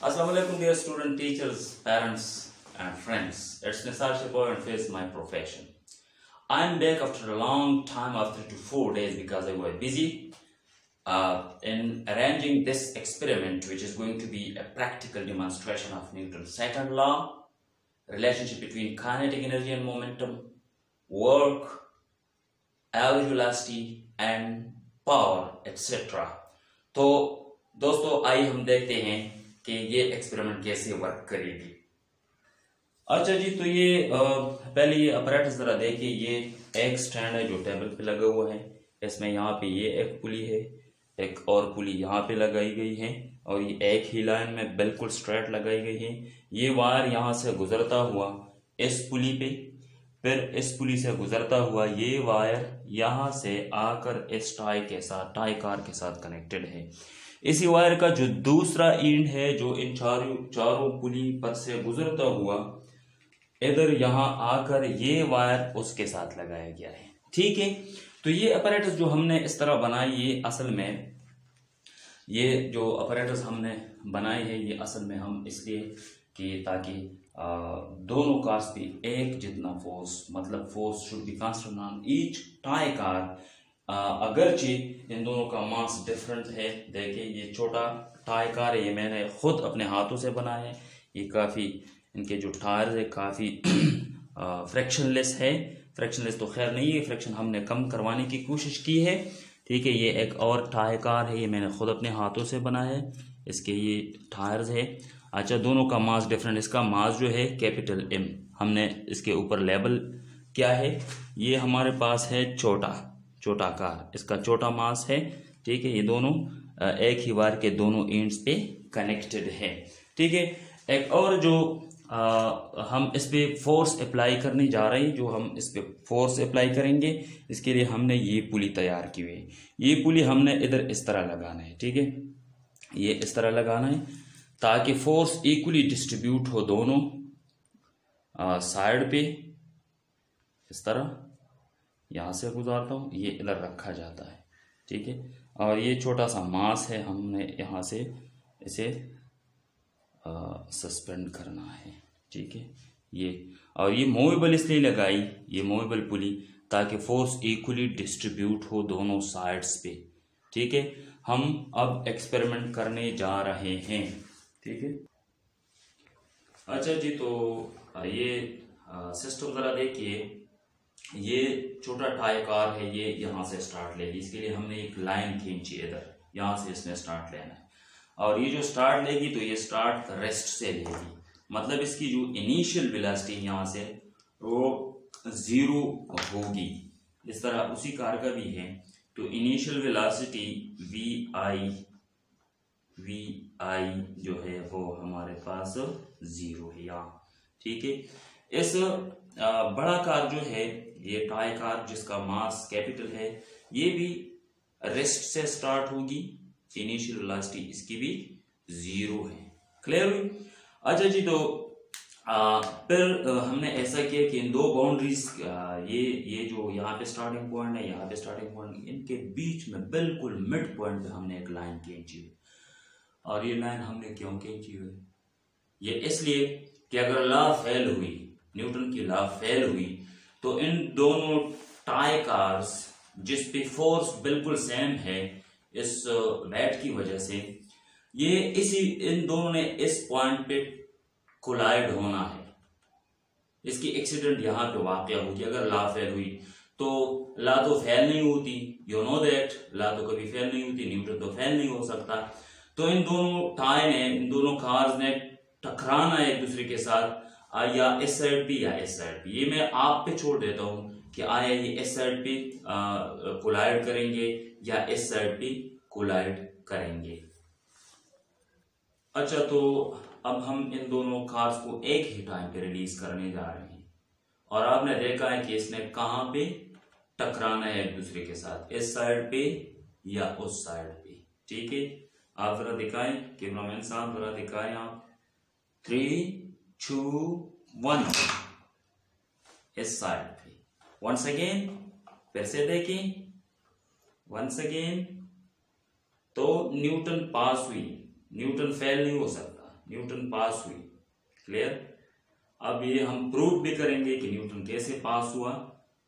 Assalamualaikum dear student, teachers, parents and friends. It's Nisar Shipoy and face my profession. I'm back after a long time, after 3 to 4 days, because I was busy in arranging this experiment, which is going to be a practical demonstration of Newton's second law, relationship between kinetic energy and momentum, work, average velocity and power etcetera. तो दोस्तों आइए हम देखते हैं कि ये experiment कैसे work करेगी। अच्छा जी, तो ये पहले ये अपैरेटस जरा देखिए। ये एक स्टैंड है जो टेबल पे लगा हुआ है। इसमें यहाँ पे ये एक पुली है, एक और पुली यहाँ पे लगाई गई है और ये एक ही लाइन में बिल्कुल स्ट्रेट लगाई गई है। ये वायर यहाँ से गुजरता हुआ इस पुली पे, फिर इस पुली से गुजरता हुआ ये वायर यहाँ से आकर इस टाई कार के साथ कनेक्टेड है। इसी वायर का जो दूसरा एंड है, जो इन चारों पुली पर से गुजरता हुआ इधर यहाँ आकर ये वायर उसके साथ लगाया गया है। ठीक है, तो ये अपैरेटस जो हमने इस तरह बनाई, ये असल में ये जो अपैरेटस हमने बनाई है ये असल में हम इसलिए कि ताकि दोनों कार्स पे एक जितना फोर्स, मतलब force should be constant on each tie car. अगरचे इन दोनों का मास डिफरेंट है। देखिए ये छोटा टाई कार है, ये मैंने खुद अपने हाथों से बनाया है। ये काफ़ी, इनके जो टायर्स है काफ़ी फ्रैक्शनलेस है। फ्रैक्शनलेस तो खैर नहीं है, फ्रैक्शन हमने कम करवाने की कोशिश की है। ठीक है, ये एक और टाई कार है, ये मैंने खुद अपने हाथों से बनाया है। इसके ये टायर्स है। अच्छा, दोनों का मास डिफरेंट। इसका मास जो है कैपिटल M, हमने इसके ऊपर लेबल क्या है, ये हमारे पास है छोटा कार, इसका छोटा मास है। ठीक है, ये दोनों एक ही वायर के दोनों एंड्स पे कनेक्टेड है। ठीक है, एक और जो हम इस पे फोर्स अप्लाई करने जा रहे हैं, जो हम इस पे फोर्स अप्लाई करेंगे, इसके लिए हमने ये पुली तैयार की हुई है। ये पुली हमने इधर इस तरह लगाना है। ठीक है, ये इस तरह लगाना है ताकि फोर्स इक्वली डिस्ट्रीब्यूट हो दोनों साइड पे। इस तरह यहाँ से गुजारता हूँ, ये इधर रखा जाता है। ठीक है, और ये छोटा सा मास है, हमने यहाँ से इसे सस्पेंड करना है। ठीक है, ये और ये मूवेबल इसलिए लगाई, ये मूवेबल पुली, ताकि फोर्स इक्वली डिस्ट्रीब्यूट हो दोनों साइड्स पे। ठीक है, हम अब एक्सपेरिमेंट करने जा रहे हैं। ठीक है, अच्छा जी, तो ये सिस्टम जरा देखिए। ये छोटा टाई कार है, ये यहाँ से स्टार्ट लेगी। इसके लिए हमने एक लाइन खींची इधर, यहाँ से इसने स्टार्ट लेना है। और ये जो स्टार्ट लेगी तो ये स्टार्ट रेस्ट से लेगी, मतलब इसकी जो इनिशियल वेलोसिटी यहाँ से वो 0 होगी। इस तरह उसी कार का भी है, तो इनिशियल वेलोसिटी वी जो है वो हमारे पास 0 है यहाँ। ठीक है, इस बड़ा कार जो है, ये टाई कार जिसका मास कैपिटल है, ये भी रेस्ट से स्टार्ट होगी। इनिशियल वेलोसिटी इसकी भी 0 है। क्लियर हुई? अच्छा जी, तो फिर हमने ऐसा किया कि इन दो बाउंड्रीज, ये जो यहाँ पे स्टार्टिंग पॉइंट है, यहाँ पे स्टार्टिंग पॉइंट, इनके बीच में बिल्कुल मिड पॉइंट पे हमने एक लाइन खींची हुई। और ये लाइन हमने क्यों खींची हुई? ये इसलिए कि अगर लॉ फेल हुई, न्यूटन की लॉ फेल हुई, तो इन दोनों टाई कार्स जिस पे फोर्स बिल्कुल सेम है इस वेट की वजह से, ये इन दोनों ने इस पॉइंट पे कोलाइड होना है। इसकी एक्सीडेंट यहाँ पे वाकया होगी। अगर लॉ फेल हुई तो लॉ तो फेल नहीं होती, यू नो दैट, लॉ तो कभी फेल नहीं होती, न्यूटन तो फेल नहीं हो सकता। तो इन दोनों टाई ने, इन दोनों कार्स ने टकराना है एक दूसरे के साथ, या इस साइड पे या इस साइड पे। ये मैं आप पे छोड़ देता हूं कि आया ये इस साइड पे कोलाइड करेंगे या इस साइड पे कोलाइड करेंगे। अच्छा, तो अब हम इन दोनों कार्स को एक ही टाइम पे रिलीज करने जा रहे हैं, और आपने देखा है कि इसने कहां पे टकराना है एक दूसरे के साथ, इस साइड पे या उस साइड पे। ठीक है, आप जरा दिखाएं, कैमरामैन साहब जरा दिखाएं आप। 3, 2, 1, इस साइड पे। वंस अगेन, फिर से देखें, वंस अगेन। तो न्यूटन पास हुई, न्यूटन फेल नहीं हो सकता, न्यूटन पास हुई। क्लियर। अब ये हम प्रूव भी करेंगे कि न्यूटन कैसे पास हुआ।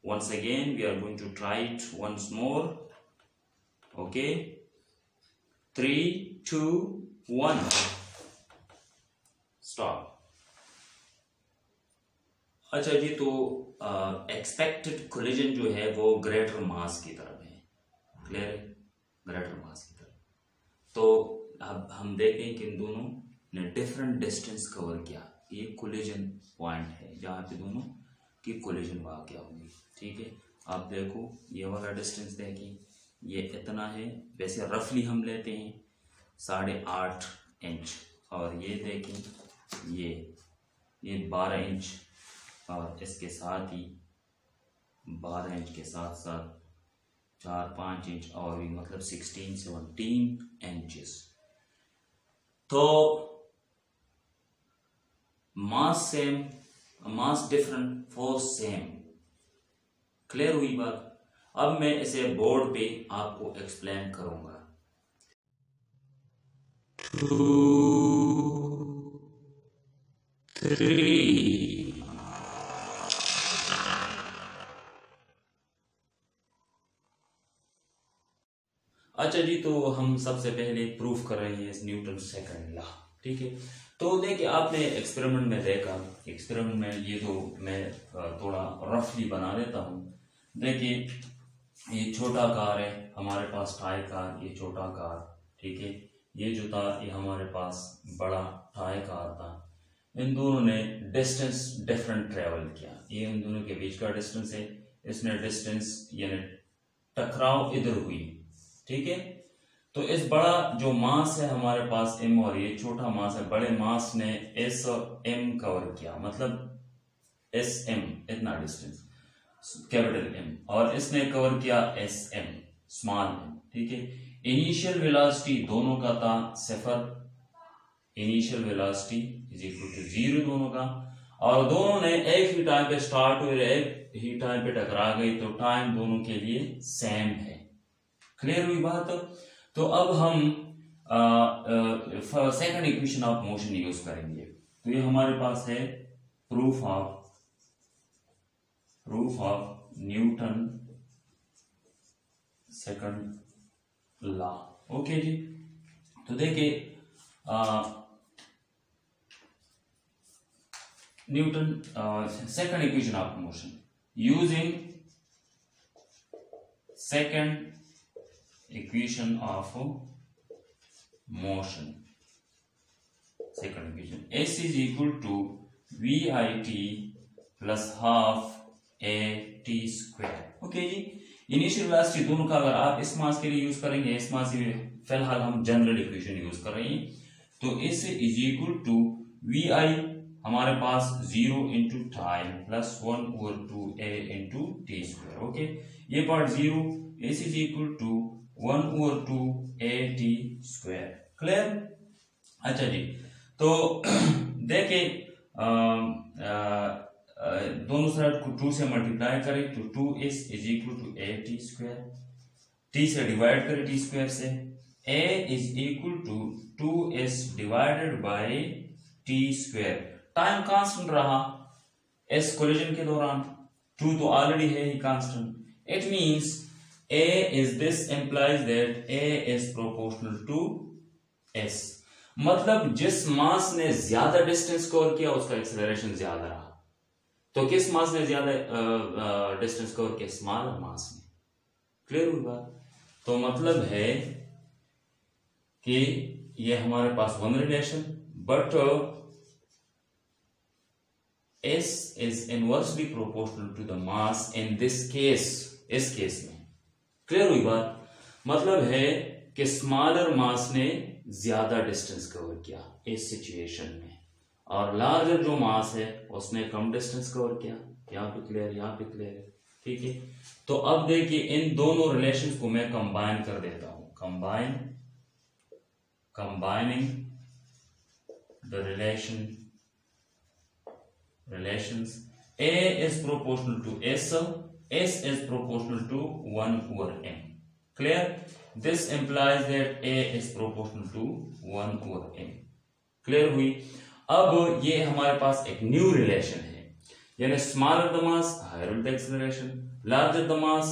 Once again we are going to try it once more. Okay, 3, 2, 1 stop. अच्छा जी, तो एक्सपेक्टेड कोलिजन जो है वो ग्रेटर मास की तरफ है। क्लियर है, ग्रेटर मास की तरफ। तो अब हम देखें कि इन दोनों ने डिफरेंट डिस्टेंस कवर किया। ये कोलिजन पॉइंट है जहां पे दोनों की कोलिजन वाक़या होगी। ठीक है, आप देखो ये वाला डिस्टेंस देखिए, ये इतना है। वैसे रफली हम लेते हैं 8.5 इंच, और ये देखें ये 12 इंच, और इसके साथ ही 12 इंच के साथ साथ 4-5 इंच और भी, मतलब 16-17 इंचेस। तो मास सेम, मास डिफरेंट, फोर्स सेम। क्लियर हुई बात। अब मैं इसे बोर्ड पे आपको एक्सप्लेन करूंगा। 2, 3 अच्छा जी, तो हम सबसे पहले प्रूफ कर रहे हैं इस न्यूटन सेकंड लॉ। ठीक है, तो देखिए आपने एक्सपेरिमेंट में देखा, एक्सपेरिमेंट में ये तो मैं थोड़ा रफली बना देता हूँ। देखिए ये छोटा कार है हमारे पास, टाई कार, ये छोटा कार। ठीक है, ये जो था ये हमारे पास बड़ा टाई कार था। इन दोनों ने डिस्टेंस डिफरेंट ट्रेवल किया। ये इन दोनों के बीच का डिस्टेंस है, इसने डिस्टेंस यानी टकराव इधर हुई। ठीक है, तो इस बड़ा जो मास है हमारे पास m, और ये छोटा मास है, बड़े मास ने s और m कवर किया, मतलब sm इतना डिस्टेंस, कैपिटल M, और इसने कवर किया sm, स्मॉल m। ठीक है, इनिशियल वेलोसिटी दोनों का था 0, initial velocity is equal to 0 दोनों का, और दोनों ने एक ही टाइम पे स्टार्ट हुए, एक ही टाइम पे टकरा गई, तो टाइम दोनों के लिए सेम है। क्लियर हुई बात। तो अब हम second equation of motion use करेंगे। तो ये हमारे पास है proof of Newton second law. Okay जी, तो देखिए Newton second equation of motion using second equation of motion. Second equation, S is equal to VIT plus half AT square. Okay जी, इनिशियल वेलोसिटी दोनों का अगर आप इस मास के लिए यूज करेंगे, इस मास के लिए फिलहाल हम जनरल इक्वेशन यूज कर रहे हैं, तो S is equal to VI हमारे पास 0 into time plus 1/2A into T square. Okay, ये part 0, S is equal to 1/2AT square. Clear. अच्छा जी, तो देखिए दोनों साइड को 2 से मल्टीप्लाई करें तो 2s is equal to AT square, t से डिवाइड करें t स्क्वायर से, a is equal to 2s divided by t square. Time constant रहा s कोलिजन के दौरान, 2 तो ऑलरेडी है ही constant. It means A is this implies that A is proportional to S, मतलब जिस मास ने ज्यादा डिस्टेंस कवर किया उसका एक्सेलरेशन ज्यादा रहा। तो किस मास ने ज्यादा डिस्टेंस कवर किया? स्मॉलर मास ने। क्लियर हुई बात। तो मतलब है कि ये हमारे पास one relation, but S is inversely proportional to the mass in this case, इस केस में। क्लियर हुई बात। मतलब है कि स्मॉलर मास ने ज्यादा डिस्टेंस कवर किया इस सिचुएशन में, और लार्जर जो मास है उसने कम डिस्टेंस कवर किया। यहाँ पे क्लियर, यहाँ पे क्लियर है। ठीक है, तो अब देखिए इन दोनों रिलेशंस को मैं कंबाइन कर देता हूं। Combining the relations, A is proportional to S is proportional to 1/m. Clear? This implies that A is proportional to 1/m. Clear हुई। अब ये हमारे पास एक न्यू रिलेशन है, यानी smaller the mass higher the acceleration, larger the mass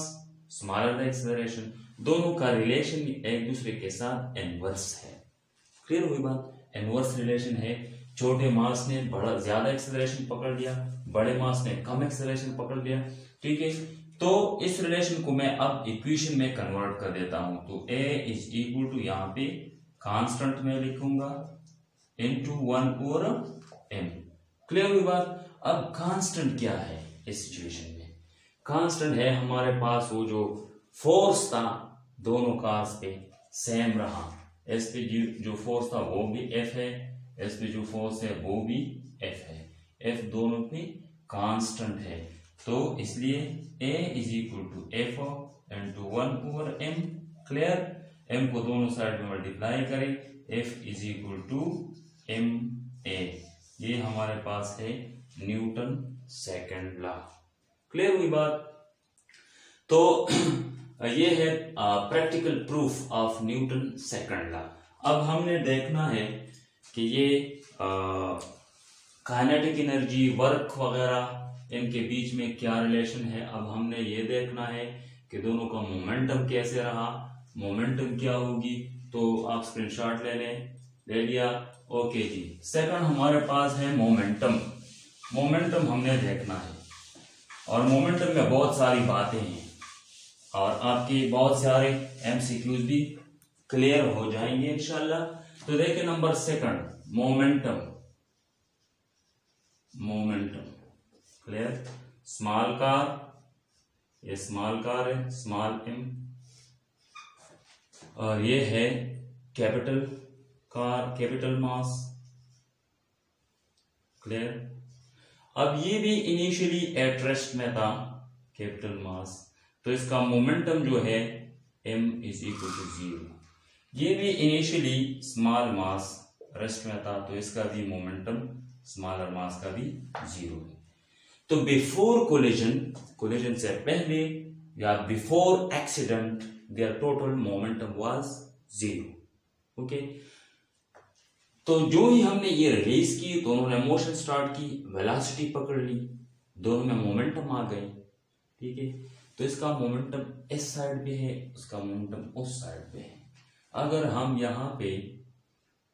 smaller the acceleration, दोनों का relation एक दूसरे के साथ इनवर्स है। क्लियर हुई बात, इनवर्स रिलेशन है। छोटे मास ने बड़ा ज्यादा एक्सेलरेशन पकड़ लिया, बड़े मास ने कम एक्सेलरेशन पकड़ लिया। ठीक है, तो इस रिलेशन को मैं अब इक्वेशन में कन्वर्ट कर देता हूं। तो A इज इक्वल टू यहाँ पे कांस्टेंट में लिखूंगा इनटू 1/m। क्लियर हुई बात। अब कांस्टेंट क्या है इस सिचुएशन में? कांस्टेंट है हमारे पास वो जो फोर्स था दोनों कार्स पे सेम रहा। इस पे जो फोर्स था वो भी F है, इस पे जो फोर्स है वो भी F है। F दोनों पे कांस्टेंट है, तो इसलिए A is equal to F into 1/m। Clear, m को दोनों साइड में मल्टीप्लाई करें, F is equal to ma। ये हमारे पास है न्यूटन सेकंड लॉ। क्लियर हुई बात। तो ये है practical proof of Newton second law. अब हमने देखना है कि ये काइनेटिक एनर्जी, वर्क वगैरह इनके बीच में क्या रिलेशन है। अब हमने ये देखना है कि दोनों का मोमेंटम कैसे रहा, मोमेंटम क्या होगी। तो आप स्क्रीनशॉट ले लें, ले लिया, ओके जी। सेकंड हमारे पास है मोमेंटम। मोमेंटम हमने देखना है और मोमेंटम में बहुत सारी बातें हैं और आपके बहुत सारे एमसीक्यूज भी क्लियर हो जाएंगे इंशाल्लाह। तो देखिए number second, momentum. Momentum clear, small car, ये स्मॉल कार है, स्मॉल m, और ये है कैपिटल कार, कैपिटल मास। क्लियर। अब ये भी इनिशियली एट रेस्ट में था, कैपिटल मास, तो इसका मोमेंटम जो है m इज इक्वल टू 0। ये भी इनिशियली स्मॉल मास रेस्ट में था, तो इसका भी मोमेंटम स्मॉलर मास का भी 0 है। तो बिफोर कोलिजन, कोलिजन से पहले या before accident, their total momentum was 0। Okay, तो जो ही हमने ये रिलीज की, दोनों ने मोशन स्टार्ट की, वेलोसिटी पकड़ ली, दोनों में मोमेंटम आ गए। ठीक है, तो इसका मोमेंटम इस साइड पे है, उसका मोमेंटम उस साइड पे है। अगर हम यहाँ पे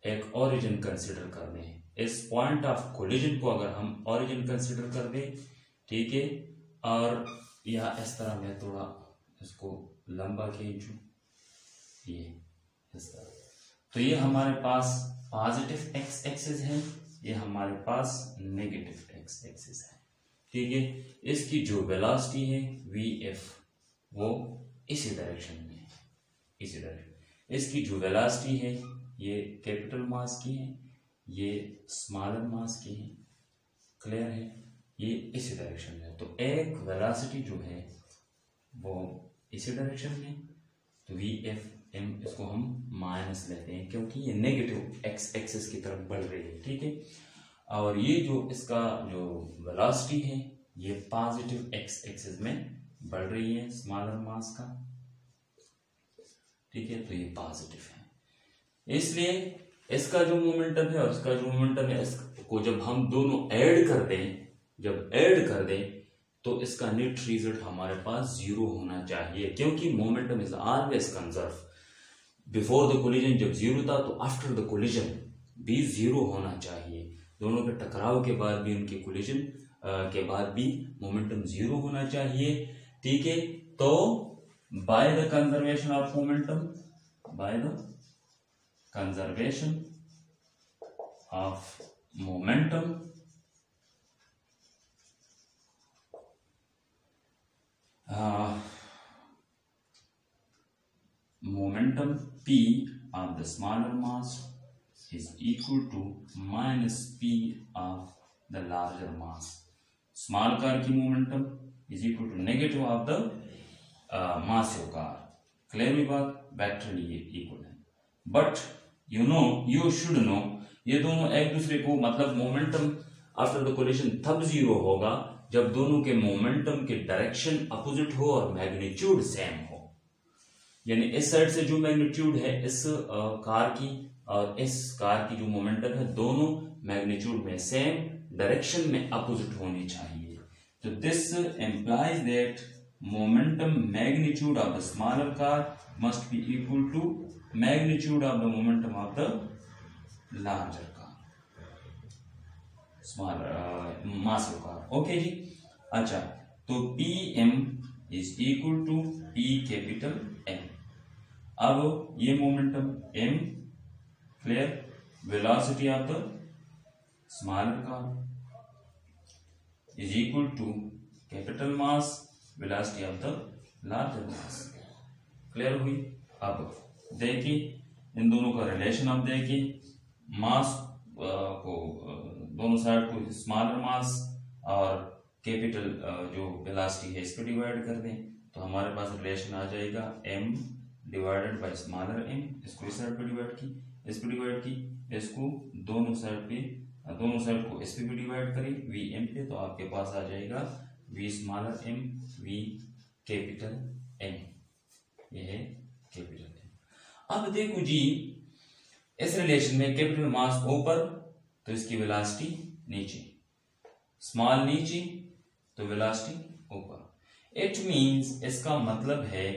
एक ओरिजिन कंसिडर कर लें, इस पॉइंट ऑफ कोलिजन को अगर हम ओरिजिन कंसिडर कर दें, ठीक है, और या इस तरह मैं थोड़ा इसको लंबा खींचूं, ये इस तरह, तो ये हमारे पास पॉजिटिव एक्स एक्सिस है, ये हमारे पास नेगेटिव एक्स एक्सिस है। ठीक है, इसकी जो वेलोसिटी है vf वो इसी डायरेक्शन में है, इसी डायरेक्शन। इसकी जो वेलोसिटी है ये कैपिटल मास की है, ये स्मॉलर मास की है। क्लियर है, ये इसी डायरेक्शन में है। तो एक वेलोसिटी जो है वो इसी डायरेक्शन में, तो vf m इसको हम माइनस लेते हैं क्योंकि ये नेगेटिव एक्स एक्सिस की तरफ बढ़ रही है। ठीक है, और ये जो इसका जो वेलोसिटी है ये पॉजिटिव एक्स एक्सिस में बढ़ रही है स्मॉलर मास का। ठीक है, तो ये पॉजिटिव है, इसलिए इसका जो मोमेंटम है और इसका जो मोमेंटम है, इसको जब हम दोनों ऐड कर दें, जब ऐड कर दें तो इसका नेट रिजल्ट हमारे पास 0 होना चाहिए, क्योंकि momentum is always conserve. Before the collision जब 0 था, तो आफ्टर द कोलिजन भी 0 होना चाहिए। दोनों के टकराव के बाद भी, उनके कोलिजन के बाद भी मोमेंटम 0 होना चाहिए। ठीक है, तो by the conservation of momentum, by the conservation of momentum, momentum p of the smaller mass is equal to minus p of the larger mass. Small car की momentum is equal to negative of the massive car. Clear हुई बात, वैक्टरली equal है। But you should know, ये दोनों एक दूसरे को, मतलब मोमेंटम आफ्टर द कोलिजन तब 0 होगा जब दोनों के मोमेंटम के डायरेक्शन अपोजिट हो और मैग्नीट्यूड सेम हो। यानी इस साइड से जो मैग्नीट्यूड है इस कार की और इस कार की जो मोमेंटम है दोनों मैग्नीट्यूड में सेम डायरेक्शन में अपोजिट होनी चाहिए। तो this implies that momentum magnitude of the smaller car must be equal to magnitude of the momentum of the larger car, smaller massive car. Okay जी। अच्छा, तो P M is equal to P capital M. अब ये momentum M, clear, velocity of the smaller car is equal to capital mass velocity of the larger mass. Clear हुई। अब देखिए इन दोनों का रिलेशन, अब देखिए मास को दोनों साइड को स्मॉलर मास और कैपिटल जो वेलोसिटी है इस पर डिवाइड कर दें तो हमारे पास रिलेशन आ जाएगा m divided by smaller m। इसको इस साइड पे डिवाइड की, इस पे डिवाइड की, इसको दोनों साइड को इस पे भी डिवाइड करें vm पे, तो आपके पास आ जाएगा v smaller m v capital m। ये है कैपिटल m। अब देखो जी इस रिलेशन में कैपिटल मास ऊपर तो इसकी वेलोसिटी नीचे, स्मॉल नीचे तो वेलोसिटी ऊपर। इट मींस इसका मतलब है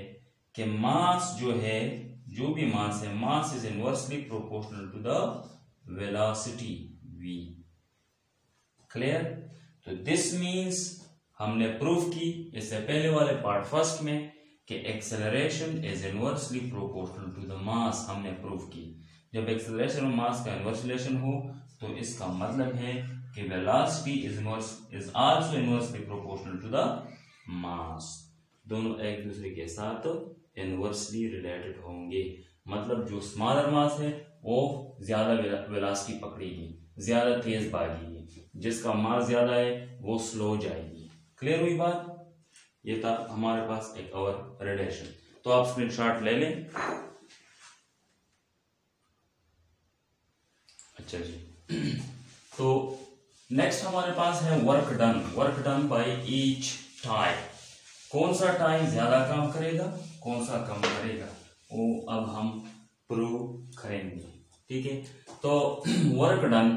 कि मास जो है, जो भी मास है, mass is inversely proportional to the velocity v। Clear. तो दिस मींस हमने प्रूफ की इससे पहले वाले पार्ट फर्स्ट में कि acceleration is inversely proportional to the mass. हमने प्रूफ की जब एक्सेलरेशन और मास का इनवर्स रिलेशन हो तो इसका मतलब है कि velocity is also inversely proportional to the mass. दोनों एक दूसरे के साथ इनवर्सली रिलेटेड होंगे। मतलब जो स्मॉलर मास है वो ज्यादा वेलोसिटी पकड़ेगी, ज्यादा तेज भागेगी, जिसका मास ज्यादा है वो स्लो जाएगी। क्लियर हुई बात। ये था हमारे पास एक और रिलेशन। तो आप स्क्रीनशॉट ले लें। अच्छा जी। तो नेक्स्ट हमारे पास है work done by each time. कौन सा टाइम ज्यादा काम करेगा, कौन सा कम करेगा, वो अब हम प्रूव करेंगे। ठीक है। तो वर्क डन,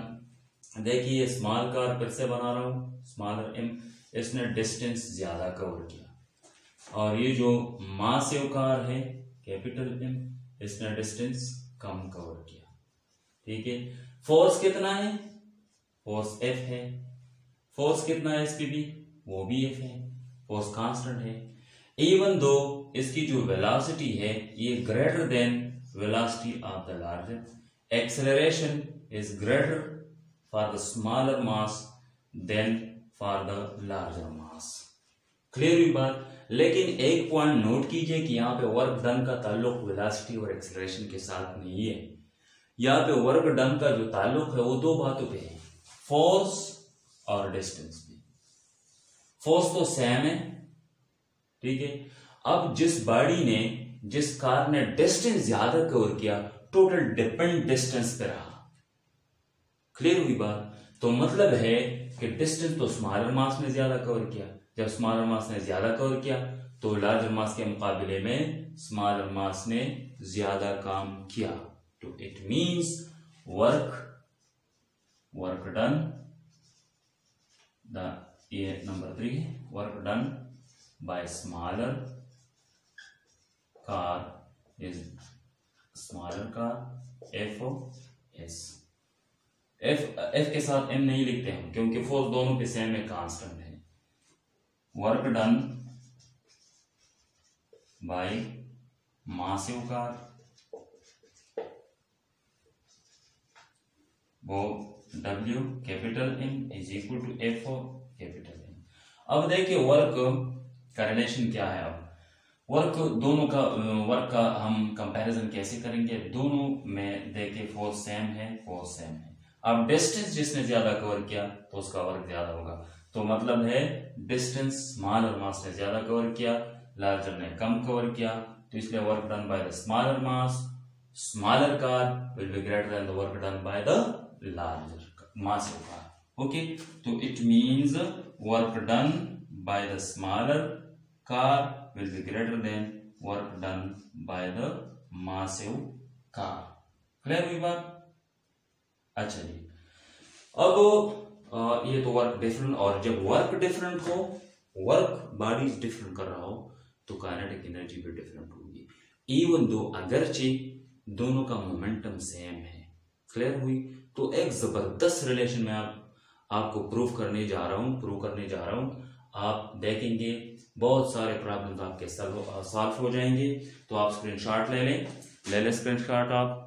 देखिए स्मॉल कार फिर से बना रहा हूं, स्मॉलर m, इसने डिस्टेंस ज्यादा कवर किया और ये जो मासिव कार है कैपिटल M, इसने डिस्टेंस कम कवर किया। ठीक है। फोर्स कितना है, फोर्स F है। फोर्स कितना है इसकी भी, वो भी F है। फोर्स कांस्टेंट है। इवन दो इसकी जो वेलोसिटी है ये greater than velocity of the larger, acceleration is greater for the smaller mass than for the larger mass. Clear हुई बात। लेकिन एक पॉइंट नोट कीजिए कि यहाँ पे वर्क डन का ताल्लुक वेलोसिटी और एक्सेलरेशन के साथ नहीं है। यहाँ पे वर्क डन का जो ताल्लुक है वो दो बातों पे है, फोर्स और डिस्टेंस पे। फोर्स तो सेम है, ठीक है। अब जिस बॉडी ने, जिस कार ने डिस्टेंस ज्यादा कवर किया, टोटल डिपेंड डिस्टेंस पे रहा। क्लियर हुई बात। तो मतलब है कि डिस्टेंस तो स्मॉलर मास ने ज्यादा कवर किया। जब स्मॉलर मास ने ज्यादा कवर किया तो लार्जर मास के मुकाबले में स्मॉलर मास ने ज्यादा काम किया। तो इट मींस वर्क डन, ये नंबर 3 है, work done bye smaller car is smaller car F के साथ m नहीं लिखते हम क्योंकि फोर्स दोनों पे सेम है, कांस्टेंट है। Work done by massive car, वो W capital M is equal to F capital M। अब देखिए वर्क का रिलेशन क्या है। अब वर्क दोनों का, वर्क का हम कंपैरिजन कैसे करेंगे। दोनों में देखिए फोर्स सेम है, फोर्स सेम है। अब डिस्टेंस जिसने ज्यादा कवर किया तो उसका वर्क ज्यादा होगा। तो मतलब है डिस्टेंस स्मॉलर मास ने ज्यादा कवर किया, लार्जर ने कम कवर किया, तो इसलिए work done by the smaller mass, smaller car will be greater than the work done by the larger massive car. Okay, so it means work done by the smaller car will be greater than work done by the massive car. Clear हुई बात? अच्छा जी, अब ये तो work different, और जब work different हो, work bodies different कर रहा हो, तो काइनेटिक एनर्जी भी डिफरेंट होगी, इवन दो अगरचे दोनों का मोमेंटम सेम है। क्लियर हुई? तो एक जबरदस्त रिलेशन में आपको प्रूव करने जा रहा हूं। आप देखेंगे बहुत सारे प्रॉब्लम्स आपके सॉल्व हो जाएंगे। तो आप स्क्रीनशॉट ले लें स्क्रीनशॉट आप।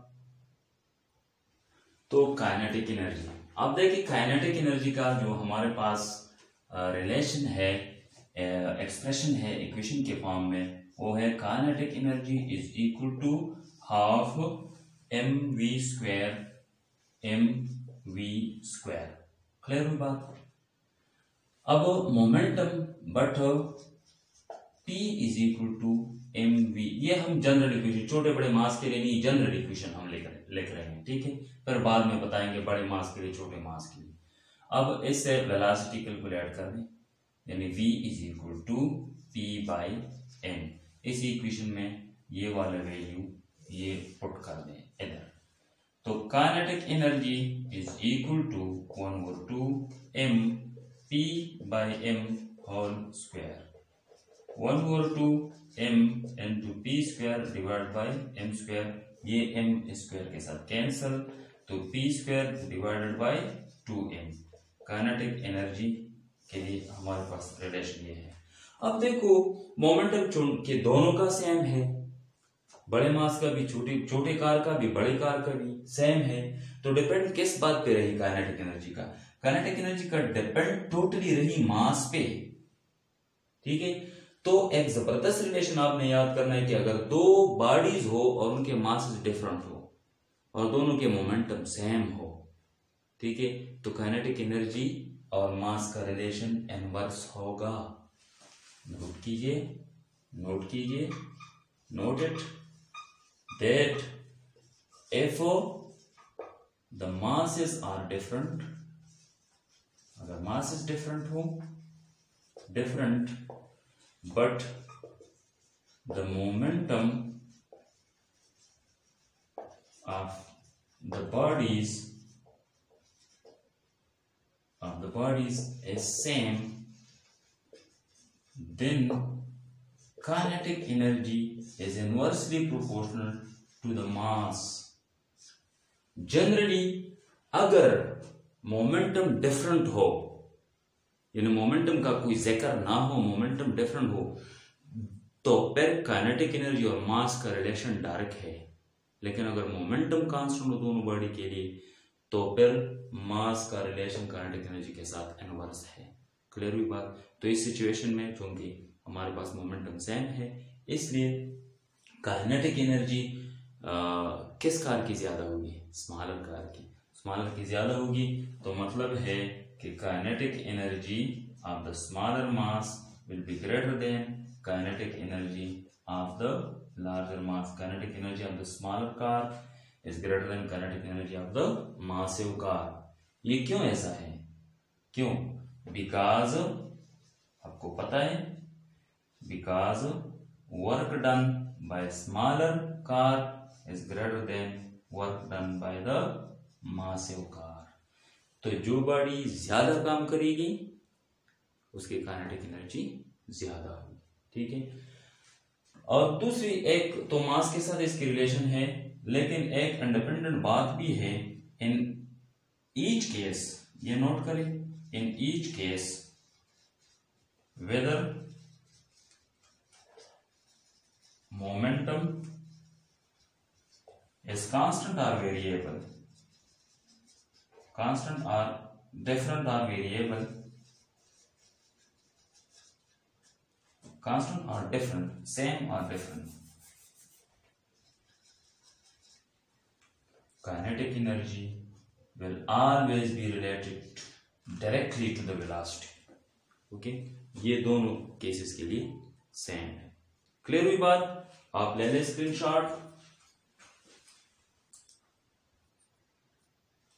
तो काइनेटिक एनर्जी, अब देखिए काइनेटिक एनर्जी का जो हमारे पास रिलेशन है, एक्सप्रेशन है इक्वेशन के फॉर्म में, वो है kinetic energy is equal to half mv² mv²। Clear हुई बात? अब momentum but p is equal to mv, ये हम जनरल इक्वेशन, छोटे बड़े मास के लिए नहीं, जनरल इक्वेशन हम लिख रहे हैं, ठीक है? फिर बाद में बताएंगे बड़े मास के लिए, छोटे मास के लिए। अब इससे वेलोसिटी कैलकुलेट कर दें, यानी v is equal to p/m। इस इक्वेशन में ये वाला वैल्यू ये पुट कर दें इधर। तो kinetic energy is equal to 1/2 m p/m whole square, 1/2 m into p² divide by m², ये m² के साथ कैंसल, तो p² divided by 2m। Kinetic energy के लिए हमारे पास रिलेशन ये है। अब देखो मोमेंटम के दोनों का सेम है, बड़े मास का भी, छोटे कार का भी, बड़े कार का भी सेम है। तो डिपेंड किस बात पे रही काइनेटिक एनर्जी का? काइनेटिक एनर्जी का डिपेंड टोटली रही मास पे, ठीक है? तो एक जबरदस्त रिलेशन आपने याद करना है कि अगर दो बॉडीज हो और उनके मासेस डिफरेंट हो और दोनों के मोमेंटम सेम हो, ठीक है, तो काइनेटिक एनर्जी और मास का रिलेशन इनवर्स होगा। नोट कीजिए, note it, that if the masses are different, अगर masses different हो, but the momentum of the bodies is same, then kinetic energy is inversely proportional to the mass. Generally अगर momentum different हो, यानी momentum का कोई जिक्र ना हो, मोमेंटम डिफरेंट हो, तो फिर काइनेटिक एनर्जी और मास का रिलेशन डायरेक्ट है। लेकिन अगर मोमेंटम कांस्टेंट हो दोनों बॉडी के लिए, तो फिर मास का रिलेशन काइनेटिक एनर्जी के साथ इनवर्स है। क्लियर हुई बात? तो इस सिचुएशन में चूंकि हमारे पास मोमेंटम सेम है, इसलिए काइनेटिक एनर्जी किस कार की ज्यादा होगी? स्मॉलर कार की। स्मॉलर की ज्यादा होगी, तो मतलब है कि kinetic energy of the smaller mass will be greater than kinetic energy of the larger mass. Kinetic energy of the smaller car is greater than kinetic energy of the massive car. ये क्यों ऐसा है? क्यों? Because आपको पता है, because work done bye smaller car is greater than work done by the massive car। तो जो बॉडी ज्यादा काम करेगी उसकी काइनेटिक एनर्जी ज्यादा होगी, ठीक है? और दूसरी एक तो मास के साथ इसकी रिलेशन है, लेकिन एक इंडिपेंडेंट बात भी है। इन ईच केस, ये नोट करें, in each case weather momentum is constant or variable, constant or different or variable, constant or different, same or different, kinetic energy will always be related directly to the velocity। Okay, ये दोनों cases के लिए same है। Clear हुई बात? आप ले लें स्क्रीनशॉट।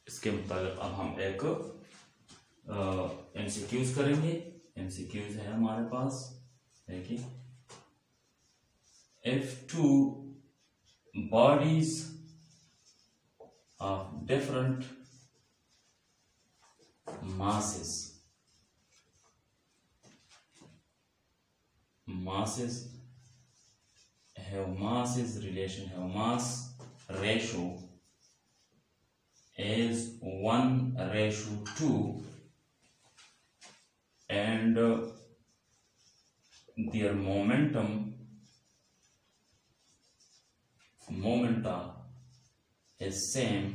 इसके मुताबिक अब हम एक एमसीक्यूज करेंगे। एमसीक्यूज है हमारे पास, देखिए, if two bodies of different masses have mass ratio is 1:2 and their momenta is same.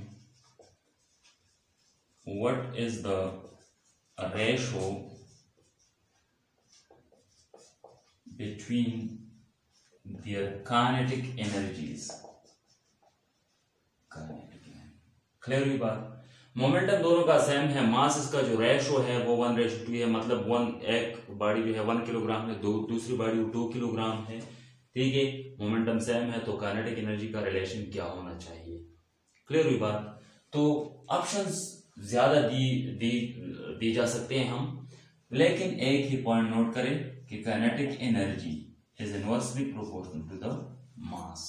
What is the ratio between their kinetic energies? Clear हुई बात? मोमेंटम दोनों का सेम है, मास इसका जो रेशो है वो 1:2 है, मतलब एक बॉडी जो है 1 किलोग्राम है, दूसरी बॉडी 2 किलोग्राम है, ठीक है। मोमेंटम सेम है तो काइनेटिक एनर्जी का रिलेशन क्या होना चाहिए? क्लियर हुई बात? तो ऑप्शंस ज्यादा दी जा सकते हैं हम, लेकिन एक ही पॉइंट नोट करें कि kinetic energy is inversely proportional to the mass.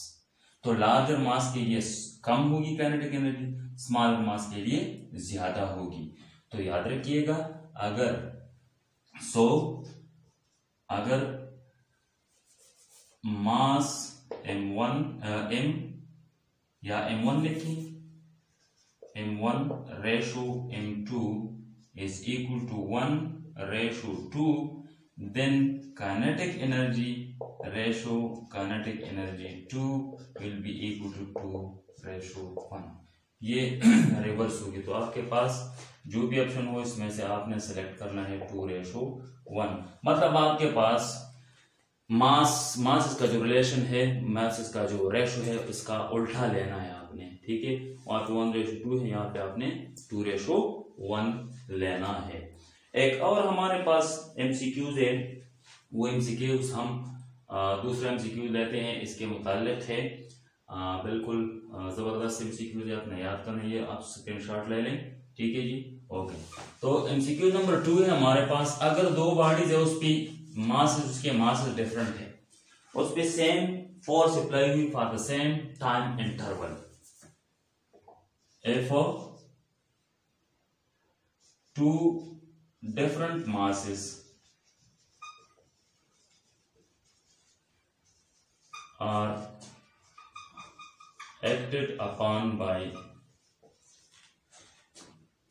तो लार्जर मास के लिए कम होगी काइनेटिक एनर्जी, स्मॉलर मास के लिए ज्यादा होगी। तो याद रखिएगा, अगर मास m1 या m1 लिखें, m1:m2 is equal to 1:2, then kinetic energy 2 will be equal to 2:1। ये रिवर्स होगी। तो आपके पास जो भी ऑप्शन हो इसमें से आपने सेलेक्ट करना है 2:1। मतलब आपके पास मास इसका जो रिलेशन है, मास इसका जो रेशो है, इसका उल्टा लेना है आपने, ठीक है। वहां पे 1:2 है, यहाँ पे आपने 2:1 लेना है। एक और हमारे पास एमसीक्यूज है, वो एमसीक्यूज हम दूसरा एमसीक्यू लेते हैं, इसके मुताल्लिक है, बिल्कुल जबरदस्त एमसीक्यूज है, आपने याद करना है, आप स्क्रीनशॉट ले लें, ठीक है जी। ओके, तो एमसीक्यू नंबर 2 है हमारे पास, अगर दो बॉडीज है उसकी उसके मासेस डिफरेंट है, उस पे सेम फोर्स अप्लाई हुई for the same time interval, if two different masses are acted upon by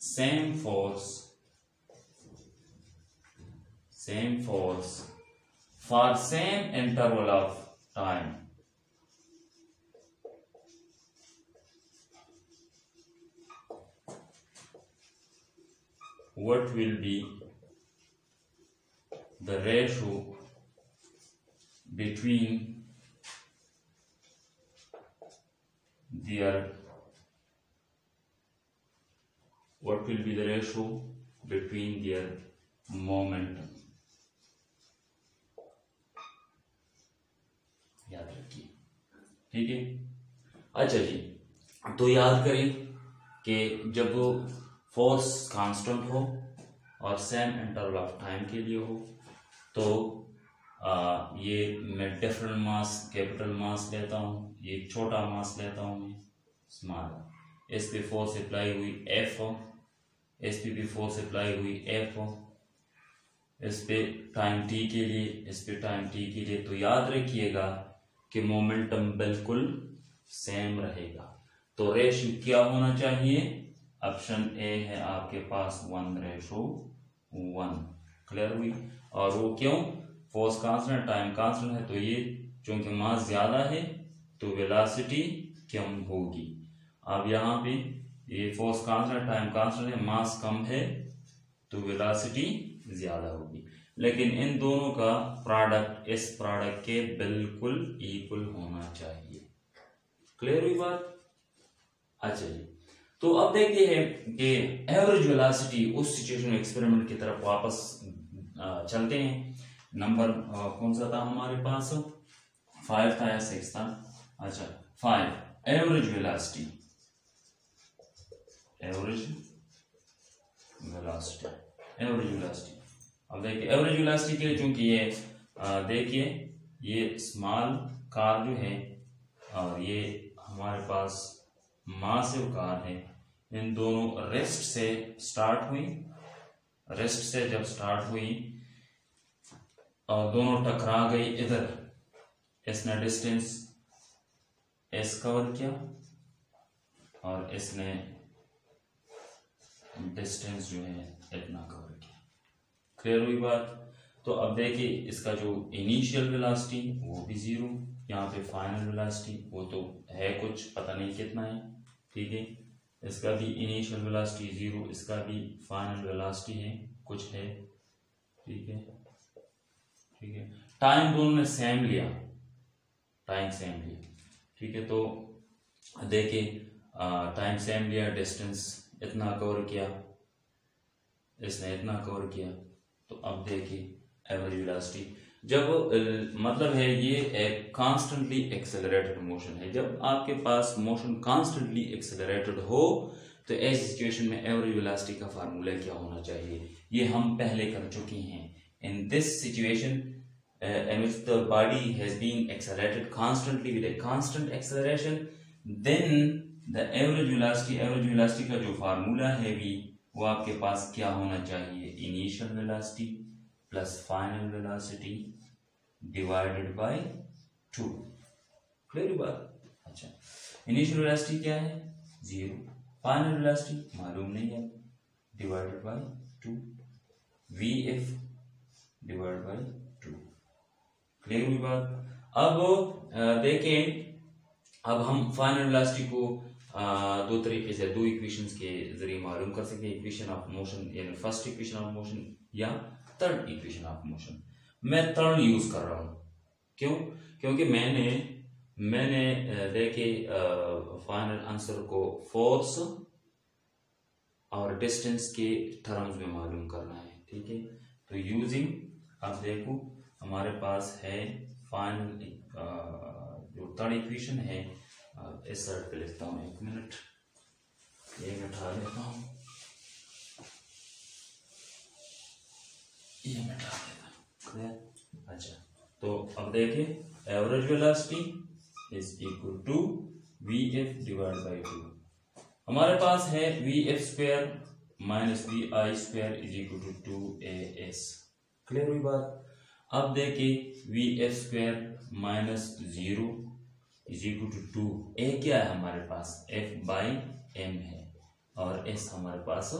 same force for same interval of time, what will be the ratio between their momentum? याद रखिए, ठीक है। अच्छा जी, तो याद करें कि जब फोर्स कांस्टेंट हो और सेम इंटरवल ऑफ टाइम के लिए हो, तो ये मैं डिफरेंट मास, कैपिटल मास लेता हूँ, ये छोटा मास लेता हूँ मैं स्मॉल, इस पे फोर्स अप्लाई हुई F, इस पे भी फोर्स अप्लाई हुई F, इस पे टाइम t के लिए, इस पे टाइम t के लिए। तो याद रखिएगा कि मोमेंटम बिल्कुल सेम रहेगा। तो रेशियो क्या होना चाहिए? ऑप्शन ए है आपके पास 1:1। क्लियर हुई? और वो क्यों? फोर्स कांस्टेंट, टाइम कांस्टेंट है, तो ये चूंकि मास ज्यादा है तो वेलोसिटी कम होगी। अब यहाँ पे ये फोर्स कांस्टेंट, टाइम कांस्टेंट है, मास कम है तो वेलोसिटी ज्यादा होगी। लेकिन इन दोनों का प्रोडक्ट इस प्रोडक्ट के बिल्कुल इक्वल होना चाहिए। क्लियर हुई बात? अच्छा जी, तो अब देखते हैं कि एवरेज वेलोसिटी उस सिचुएशन एक्सपेरिमेंट की तरफ वापस चलते हैं। नंबर कौन सा था हमारे पास? 5 था या 6 था? अच्छा, 5 एवरेज वेलोसिटी। अब देखिए एवरेज वेलोसिटी के लिए, चूंकि ये देखिए ये स्मॉल कार जो है और ये हमारे पास मासिव कार है, इन दोनों रेस्ट से स्टार्ट हुई, रेस्ट से जब स्टार्ट हुई और दोनों टकरा गई इधर, इसने डिस्टेंस एस कवर किया और इसने डिस्टेंस जो है इतना कवर किया। क्लियर हुई बात? तो अब देखिए इसका जो इनिशियल वेलोसिटी वो भी जीरो, यहाँ पे फाइनल वेलोसिटी वो तो है कुछ पता नहीं कितना है, ठीक है, इसका भी इनिशियल वेलोसिटी जीरो, इसका भी फाइनल वेलोसिटी है कुछ है, ठीक है, ठीक है। टाइम दोनों ने सेम लिया, टाइम सेम लिया, ठीक है। तो देखिए टाइम सेम लिया, डिस्टेंस इतना कवर किया, इसने इतना कवर किया। तो अब देखिए एवरेज वेलोसिटी जब मतलब है ये एक कांस्टेंटली एक्सेलरेटेड मोशन है। जब आपके पास मोशन कांस्टेंटली एक्सेलरेटेड हो तो ऐसी सिचुएशन में एवरेज वेलोसिटी का फार्मूला क्या होना चाहिए, ये हम पहले कर चुके हैं। In this situation in which the body has been accelerated constantly with a constant acceleration, then the average velocity का जो फार्मूला है भी वो आपके पास क्या होना चाहिए, initial velocity plus final velocity divided by 2। Clear बात? अच्छा, इनिशियल वेलोसिटी क्या है, 0, फाइनल वेलोसिटी मालूम नहीं है, divided by 2, vf divided by 2। Clear हुई बात? अब देखें, अब हम फाइनल वेलोसिटी को दो तरीके से, दो इक्वेशंस के जरिए मालूम कर सकते हैं। इक्वेशन ऑफ मोशन यानी फर्स्ट इक्वेशन ऑफ मोशन या थर्ड इक्वेशन ऑफ मोशन। मैं थर्ड यूज कर रहा हूं, क्यों? क्योंकि मैंने देखे फाइनल आंसर को फोर्स और डिस्टेंस के टर्म्स में मालूम करना है, ठीक है। तो यूजिंग, अब देखो हमारे पास है फाइनल जो थर्ड इक्वेशन है, इस साइड पे लिखता हूँ, एक मिनट ये मिटा लेता हूँ, ये मिटा देता। अच्छा, तो अब देखिए average velocity is equal to V F divide by 2। हमारे पास है V F square minus V I square is equal to 2as। Clear हुई बात? अब देखिए V F square minus 0 is equal to 2, A क्या है हमारे पास, एफ बाई एम है और एस हमारे पास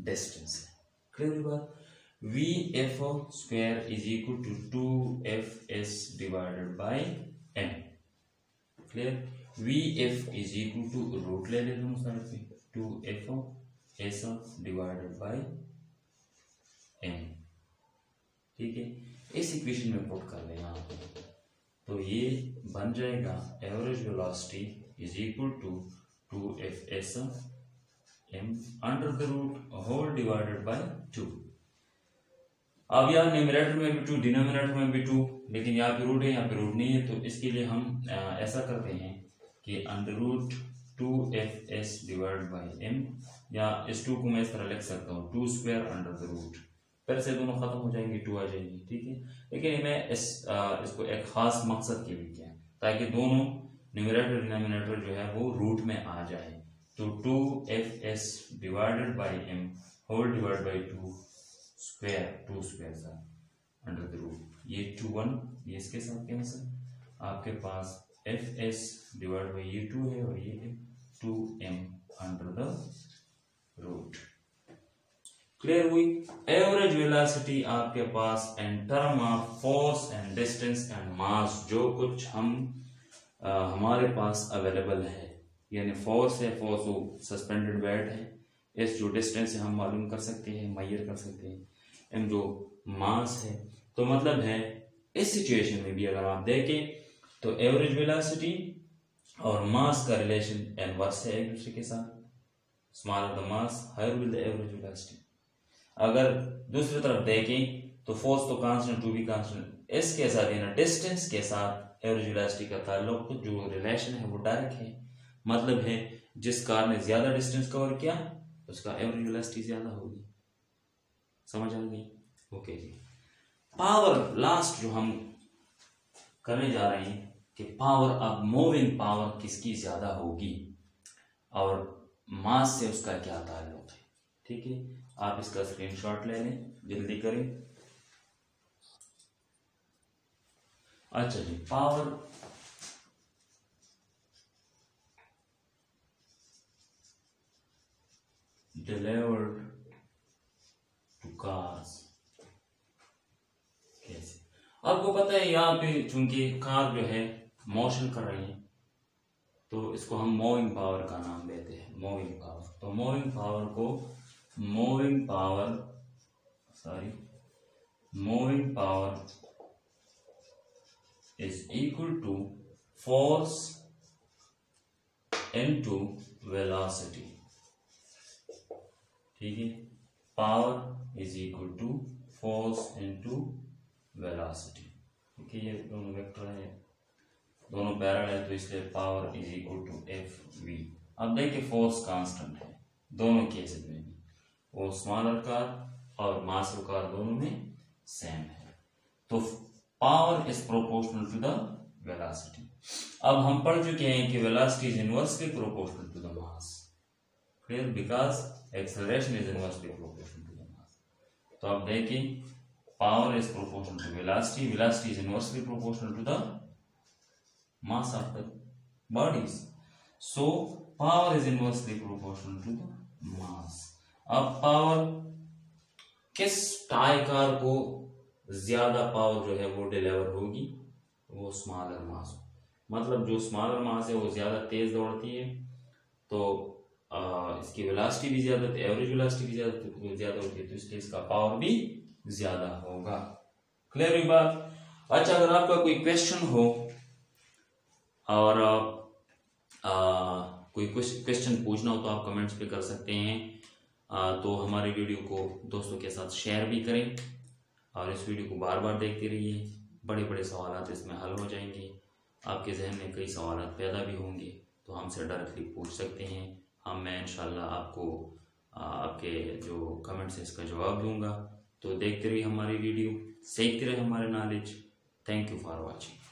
डिस्टेंस है। क्लियर बात? V F square is equal to 2fs divided by M. Clear? V F is equal to root ले लेते हैं साइड पे, 2fs डिवाइडेड बाई एम, ठीक है। इस इक्वेशन में पुट कर लें यहाँ पे, तो ये बन जाएगा average velocity is equal to 2fs m under the root whole divided by 2। अब यहाँ न्यूमरेटर में भी 2, डिनोमिनेटर में भी 2, लेकिन यहाँ पे रूट है, यहाँ पे रूट नहीं है, तो इसके लिए हम ऐसा करते हैं कि under root 2fs divided by m, या इस 2 को मैं इस तरह लिख सकता हूँ 2 स्क्वायर अंडर द रूट, फिर से दोनों खत्म हो जाएंगे, 2 आ जाएगी, ठीक है। लेकिन मैं इसको एक खास मकसद के लिए किया ताकि दोनों न्यूमरेटर डिनोमिनेटर जो है वो रूट में आ जाए। तो 2fs divided by m whole divide by 2 square था अंडर द रूट, ये 2 1, ये इसके साथ कैंसिल, आपके पास fs डिवाइड बाय ये 2 है और ये है 2m under the root. Clear हुई? एवरेज वेलोसिटी आपके पास in term of force and distance and mass, जो कुछ हम हमारे पास अवेलेबल है, यानी फोर्स है, फोर्स वो सस्पेंडेड वेट है, इस जो डिस्टेंस है हम मालूम कर सकते हैं, मेजर कर सकते हैं, एंड जो मास है। तो मतलब है इस सिचुएशन में भी अगर आप देखें तो एवरेज वेलोसिटी और मास का रिलेशन इनवर्स है एक दूसरे के साथ, smaller the mass higher will the average velocity. अगर दूसरी तरफ देखें तो फोर्स तो कांस्टेंट, टू भी कांस्टेंट, इसके साथ यानी डिस्टेंस के साथ एवरेज वेलोसिटी का ताल्लुक, तो जो रिलेशन है वो डायरेक्ट है। मतलब है जिस कार ने ज्यादा डिस्टेंस कवर किया उसका एवरेज वेलोसिटी ज्यादा होगी। समझ आ गई? ओके जी। पावर लास्ट जो हम करने जा रहे हैं कि पावर, अब मूविंग पावर किसकी ज्यादा होगी। और मास से उसका क्या ताल्लुक है। ठीक है, आप इसका स्क्रीनशॉट ले लें, जल्दी करें। अच्छा जी, पावर डिलीवर्ड टू कार्स। कैसे? आपको पता है यहाँ पे चूंकि कार जो है मोशन कर रही है, तो इसको हम मूविंग पावर का नाम देते हैं, मूविंग पावर। तो मूविंग पावर को moving power is equal to force into velocity. ठीक है, power is equal to force into velocity. ठीक है, ये दोनों वेक्टर है, दोनों पैरेलल है, तो इसलिए power is equal to F V. अब देखिए फोर्स कांस्टेंट है दोनों केसेस में भी, वो स्मॉलर कार और मासिव कार दोनों में सेम है। तो power is proportional to the velocity. अब हम पढ़ चुके हैं कि velocity is inversely proportional to the mass. Clear? Because acceleration is inversely proportional to the mass. तो अब देखिए power is proportional to velocity, velocity is inversely proportional to the mass of the bodies, so power is inversely proportional to the mass. अब power किस tie car को ज्यादा power जो है वो डिलीवर होगी, वो स्मॉलर मास। मतलब जो स्मॉलर मास है वो ज्यादा तेज दौड़ती है, तो इसकी वेलोसिटी भी ज्यादा, एवरेज वेलोसिटी भी ज्यादा होती है, तो इसलिए इसका पावर भी ज्यादा होगा। क्लियर हुई बात? अच्छा, अगर आपका कोई क्वेश्चन हो और कोई क्वेश्चन पूछना हो तो आप कमेंट्स पे कर सकते हैं। तो हमारे वीडियो को दोस्तों के साथ शेयर भी करें और इस वीडियो को बार बार देखते रहिए। बड़े बड़े सवाल इसमें हल हो जाएंगे। आपके जहन में कई सवाल पैदा भी होंगे तो हमसे डायरेक्टली पूछ सकते हैं। मैं इंशाल्लाह आपको आपके जो कमेंट्स है इसका जवाब दूंगा। तो देखते रहिए हमारी वीडियो, सीखते रहिए हमारे knowledge. Thank you for watching.